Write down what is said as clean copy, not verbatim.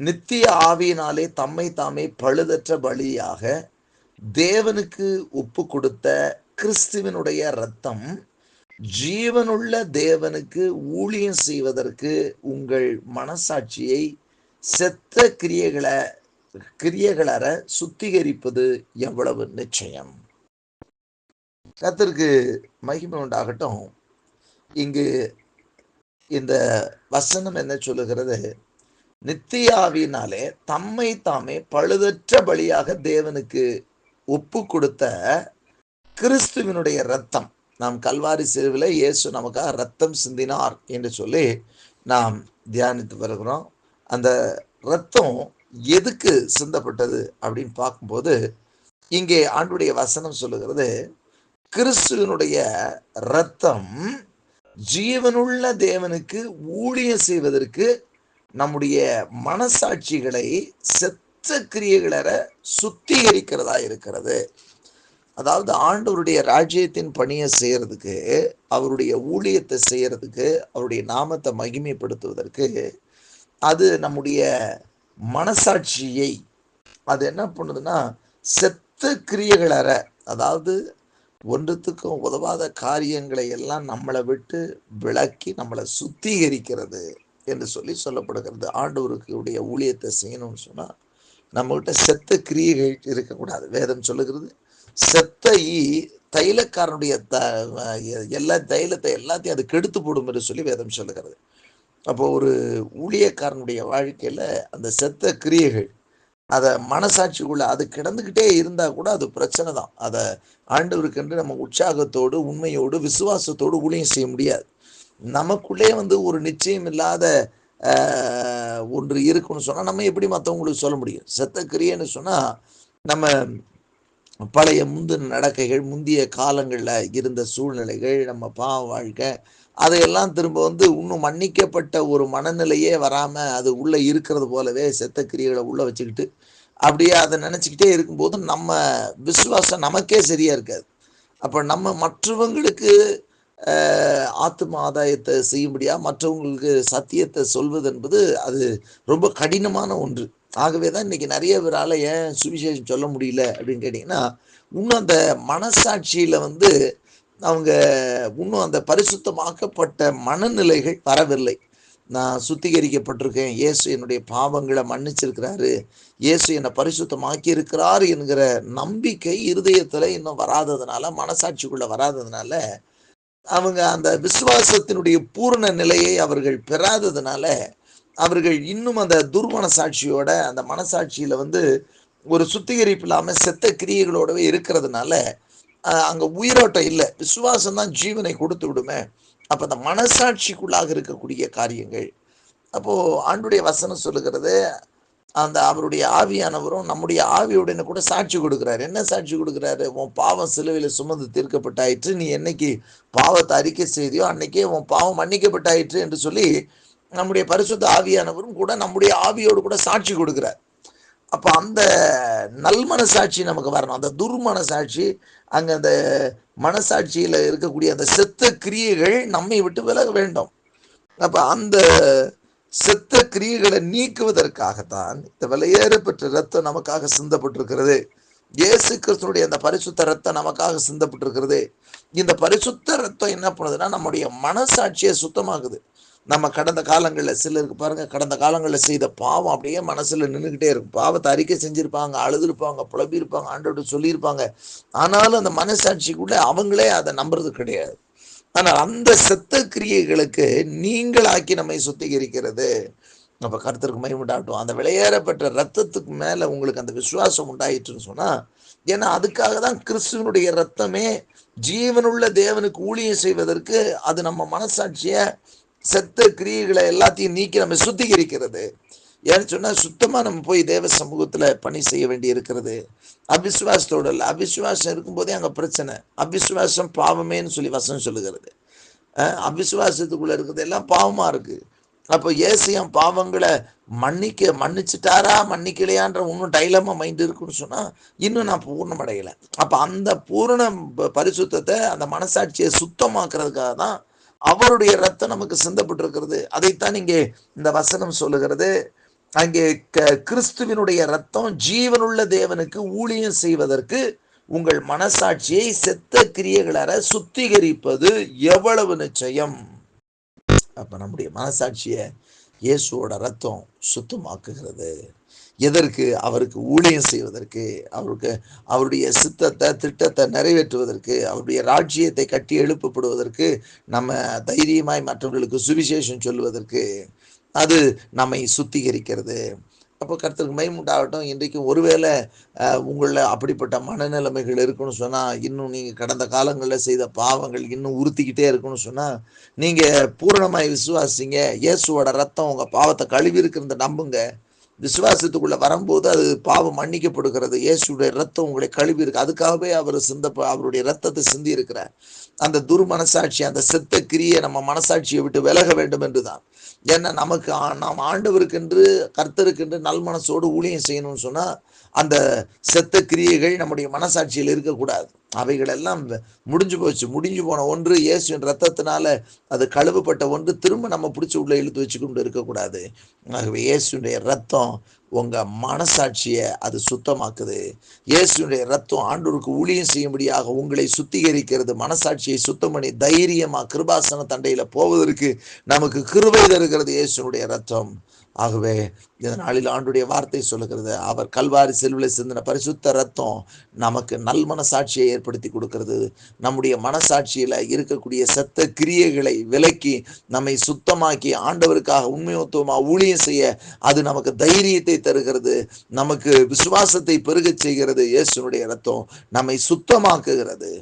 நித்திய ஆவியினாலே தம்மை தாமே பழுதற்ற பலியாக தேவனுக்கு ஒப்பு கொடுத்த கிறிஸ்துவனுடைய இரத்தம் ஜீவனுள்ள தேவனுக்கு ஊழியம் செய்வதற்கு உங்கள் மனசாட்சியை செத்த கிரியைகளற சுத்திகரிப்பது எவ்வளவு நிச்சயம். கர்த்தருக்கு மகிமை உண்டாகட்டும். இங்கு இந்த வசனம் என்ன சொல்லுகிறது? நித்தியாவினாலே தம்மை தாமே பழுதற்ற பலியாக தேவனுக்கு ஒப்பு கொடுத்த கிறிஸ்துவனுடைய இரத்தம். நாம் கல்வாரி சிலுவையில் இயேசு நமக்காக இரத்தம் சிந்தினார் என்று சொல்லி நாம் தியானித்து வருகிறோம். அந்த இரத்தம் எதுக்கு சிந்தப்பட்டது அப்படின்னு பார்க்கும்போது இங்கே ஆண்டுடைய வசனம் சொல்லுகிறது, கிறிஸ்துவனுடைய இரத்தம் ஜீவனுள்ள தேவனுக்கு ஊழியம் செய்வதற்கு நம்முடைய மனசாட்சிகளை செத்த கிரியைகளற சுத்திகரிக்கிறதா இருக்கிறது. அதாவது ஆண்டவருடைய ராஜ்யத்தின் பணியை செய்யறதுக்கு, அவருடைய ஊழியத்தை செய்யறதுக்கு, அவருடைய நாமத்தை மகிமைப்படுத்துவதற்கு அது நம்முடைய மனசாட்சியை அது என்ன பண்ணுதுன்னா செத்த கிரியைகளற, அதாவது ஒன்றுத்துக்கும் உதவாத காரியங்களை எல்லாம் நம்மளை விட்டு விலக்கி நம்மளை சுத்திகரிக்கிறது என்று சொல்லப்படுகிறது. ஆண்டவருடைய ஊழியத்தை செய்யணும்னு சொன்னா நம்மகிட்ட செத்த கிரியைகள் இருக்கக்கூடாது. வேதம் சொல்லுகிறது, செத்த தைலக்காரனுடைய எல்லா தைலத்தை எல்லாத்தையும் அது கெடுத்து போடும் என்று சொல்லி வேதம் சொல்லுகிறது. அப்போ ஒரு ஊழியக்காரனுடைய வாழ்க்கையில அந்த செத்த கிரியைகள் அதை மனசாட்சிக்குள்ள அது கிடந்துக்கிட்டே இருந்தா கூட அது பிரச்சனை தான். அதை ஆண்டவருக்கென்று நம்ம உற்சாகத்தோடு உண்மையோடு விசுவாசத்தோடு ஊழியம் செய்ய முடியாது. நமக்குள்ளே ஒரு நிச்சயம் இல்லாத ஒன்று இருக்குன்னு சொன்னா நம்ம எப்படி மற்றவங்களுக்கு சொல்ல முடியும்? செத்த கிரியைன்னு சொன்னா நம்ம பழைய முந்தின நடக்கைகள், முந்தைய காலங்களில் இருந்த சூழ்நிலைகள், நம்ம பாவ வாழ்க்கை, அதையெல்லாம் திரும்ப இன்னும் மன்னிக்கப்பட்ட ஒரு மனநிலையே வராமல் அது உள்ளே இருக்கிறது போலவே செத்த கிரியைகளை உள்ளே வச்சுக்கிட்டு அப்படியே அதை நினச்சிக்கிட்டே இருக்கும்போது நம்ம விசுவாசம் நமக்கே சரியாக இருக்காது. அப்போ நம்ம மற்றவங்களுக்கு ஆத்ம ஆதாயத்தை செய்யும்படியா மற்றவங்களுக்கு சத்தியத்தை சொல்வது என்பது அது ரொம்ப கடினமான ஒன்று. ஆகவே தான் இன்னைக்கு நிறைய பேரால் ஏன் சுவிசேஷம் சொல்ல முடியல அப்படின்னு கேட்டிங்கன்னா, இன்னும் அந்த மனசாட்சியில் அவங்க இன்னும் அந்த பரிசுத்தமாக்கப்பட்ட மனநிலைகள் வரவில்லை. நான் சுத்திகரிக்கப்பட்டிருக்கேன், இயேசு என்னுடைய பாவங்களை மன்னிச்சிருக்கிறாரு, இயேசு என்னை பரிசுத்தமாக்கி இருக்கிறார் என்கிற நம்பிக்கை இருதயத்தில் இன்னும் வராததுனால, மனசாட்சிக்குள்ள வராததுனால, அவங்க அந்த விசுவாசத்தினுடைய பூரண நிலையை அவர்கள் பெறாததுனால அவர்கள் இன்னும் அந்த துர்மனசாட்சியோட அந்த மனசாட்சியில ஒரு சுத்திகரிப்பு இல்லாம செத்த கிரியைகளோடவே இருக்கிறதுனால அங்க உயிரோட்டம் இல்லை. விசுவாசம் தான் ஜீவனை கொடுத்து விடுமே. அப்ப அந்த மனசாட்சிக்குள்ளாக இருக்கக்கூடிய காரியங்கள், அப்போ ஆண்டுடைய வசனம் சொல்லுகிறது, அந்த அவருடைய ஆவியானவரும் நம்முடைய ஆவியுடனே கூட சாட்சி கொடுக்கிறாரு. என்ன சாட்சி கொடுக்கிறாரு? உன் பாவம் சிலுவையில் சுமந்து தீர்க்கப்பட்டாயிற்று, நீ என்னைக்கு பாவத்தை அறிக்கை செய்தியோ அன்னைக்கே உன் பாவம் மன்னிக்கப்பட்டாயிற்று என்று சொல்லி நம்முடைய பரிசுத்த ஆவியானவரும் கூட நம்முடைய ஆவியோடு கூட சாட்சி கொடுக்கிறார். அப்போ அந்த நல் மனசாட்சி நமக்கு வரணும். அந்த துர்மனசாட்சி, அங்கே அந்த மனசாட்சியில் இருக்கக்கூடிய அந்த செத்த கிரியைகள் நம்மை விட்டு விலக வேண்டும். அப்போ அந்த செத்த கிரியைகளை நீக்குவதற்காகத்தான் இந்த விலையேறப்பெற்ற ரத்தம் நமக்காக சிந்தப்பட்டிருக்கிறது. இயேசு கிறிஸ்துனுடைய அந்த பரிசுத்த ரத்தம் நமக்காக சிந்தப்பட்டிருக்கிறது. இந்த பரிசுத்த ரத்தம் என்ன பண்ணுதுன்னா நம்முடைய மனசாட்சியை சுத்தமாகுது. நம்ம கடந்த காலங்களில் சிலருக்கு பாருங்க, கடந்த காலங்களில் செய்த பாவம் அப்படியே மனசுல நின்றுக்கிட்டே இருக்கும். பாவத்தை அறிக்கை செஞ்சிருப்பாங்க, அழுதுருப்பாங்க, புலம்பியிருப்பாங்க, ஆண்டோட சொல்லியிருப்பாங்க. ஆனாலும் அந்த மனசாட்சிக்குள்ள அவங்களே அதை நம்புறது கிடையாது. ஆனால் அந்த செத்த கிரியைகளுக்கு நீங்களாக்கி நம்மை சுத்திகரிக்கிறது. அப்ப கர்த்தருக்கு மகிமை உண்டாகட்டும். அந்த விலையேறப்பட்ட ரத்தத்துக்கு மேல உங்களுக்கு அந்த விசுவாசம் உண்டாயிட்டுன்னு சொன்னா, ஏன்னா அதுக்காக தான் கிறிஸ்துவனுடைய ரத்தமே ஜீவனுள்ள தேவனுக்கு ஊழியம் செய்வதற்கு அது நம்ம மனசாட்சிய செத்த கிரியைகளை எல்லாத்தையும் நீக்கி நம்ம சுத்திகரிக்கிறது. ஏன்னு சொன்னா சுத்தமா நம்ம போய் தேவ சமூகத்துல பணி செய்ய வேண்டி இருக்கிறது. அவிசுவாசத்தோட இல்லை. அவிசுவாசம் இருக்கும்போதே அங்க பிரச்சனை. அவிசுவாசம் பாவமேன்னு சொல்லி வசனம் சொல்லுகிறது. அவிசுவாசத்துக்குள்ள இருக்கிறது எல்லாம் பாவமா இருக்கு. அப்போ ஏசியம் பாவங்களை மன்னிச்சிட்டாரா மன்னிக்கலையான்ற இன்னும் டைலமா மைண்ட் இருக்குன்னு சொன்னா இன்னும் நான் பூர்ணம் அடையலை. அப்ப அந்த பூரண பரிசுத்தத்தை, அந்த மனசாட்சியை சுத்தமாக்குறதுக்காக தான் அவருடைய ரத்தம் நமக்கு சிந்தப்பட்டிருக்கிறது. அதைத்தான் இங்கே இந்த வசனம் சொல்லுகிறது. அங்கே கிறிஸ்துவினுடைய ரத்தம் ஜீவனுள்ள தேவனுக்கு ஊழியம் செய்வதற்கு உங்கள் மனசாட்சியை செத்த கிரியைகளற சுத்திகரிப்பது எவ்வளவு நிச்சயம். அப்ப நம்முடைய மனசாட்சியை இயேசுவோட ரத்தம் சுத்தமாக்குகிறது. எதற்கு? அவருக்கு ஊழியம் செய்வதற்கு, அவருடைய சித்தத்தை திட்டத்தை நிறைவேற்றுவதற்கு, அவருடைய ராஜ்யத்தை கட்டி எழுப்பப்படுவதற்கு, நம்ம தைரியமாய் மற்றவர்களுக்கு சுவிசேஷம் சொல்லுவதற்கு அது நம்மை சுத்திகரிக்கிறது. அப்போ கர்த்தருக்கு மகிமை உண்டாகட்டும். இன்றைக்கு ஒருவேளை உங்களில் அப்படிப்பட்ட மனநிலைமைகள் இருக்குன்னு சொன்னால், இன்னும் நீங்கள் கடந்த காலங்களில் செய்த பாவங்கள் இன்னும் உறுத்திக்கிட்டே இருக்குன்னு சொன்னால், நீங்கள் பூரணமாய் விசுவாசிங்க. இயேசுவோட ரத்தம் உங்கள் பாவத்தை கழுவி இருக்கிறத நம்புங்க. விசுவாசத்துக்குள்ள வரும்போது அது பாவம் மன்னிக்கப்படுகிறது. இயேசுடைய ரத்தம் உங்களை கழுவி இருக்கு. அதுக்காகவே அவர் அவருடைய ரத்தத்தை சிந்தி இருக்கிறார். அந்த துர்மனசாட்சி, அந்த செத்த கிரியை நம்ம மனசாட்சியை விட்டு விலக வேண்டும் என்றுதான். ஏன்னா நமக்கு நாம் ஆண்டவருக்கென்று கர்த்தருக்கென்று நல் மனசோடு ஊழியம் செய்யணும்னு சொன்னா அந்த செத்த கிரியைகள் நம்முடைய மனசாட்சியில் இருக்கக்கூடாது. அவைகள் எல்லாம் முடிஞ்சு போச்சு. முடிஞ்சு போன ஒன்று இயேசுவின் ரத்தத்தினால அது கழுவப்பட்ட ஒன்று திரும்ப நம்ம பிடிச்சி உள்ள இழுத்து வச்சு கொண்டு இருக்கக்கூடாது. ஆகவே இயேசுடைய ரத்தம் உங்க மனசாட்சியை அது சுத்தமாக்குது. இயேசுடைய ரத்தம் ஆண்டவருக்கு ஊழியம் செய்யும்படியாக உங்களை சுத்திகரிக்கிறது. மனசாட்சியை சுத்தம் பண்ணி தைரியமா கிருபாசன தண்டையில போவதற்கு நமக்கு கிருபை தருகிறது இயேசுடைய ரத்தம். ஆகவே இந்த நாளில் ஆண்டுடைய வார்த்தை சொல்லுகிறது, அவர் கல்வாரி சிலுவையில் சிந்தின பரிசுத்த ரத்தம் நமக்கு நல் மனசாட்சியை ஏற்படுத்தி கொடுக்கிறது. நம்முடைய மனசாட்சியில இருக்கக்கூடிய செத்த கிரியைகளை விலக்கி நம்மை சுத்தமாக்கி ஆண்டவருக்காக உண்மையுத்தமா ஊழியம் செய்ய அது நமக்கு தைரியத்தை தருகிறது. நமக்கு விசுவாசத்தை பெருகச் செய்கிறது. இயேசுனுடைய ரத்தம் நம்மை சுத்தமாக்குகிறது.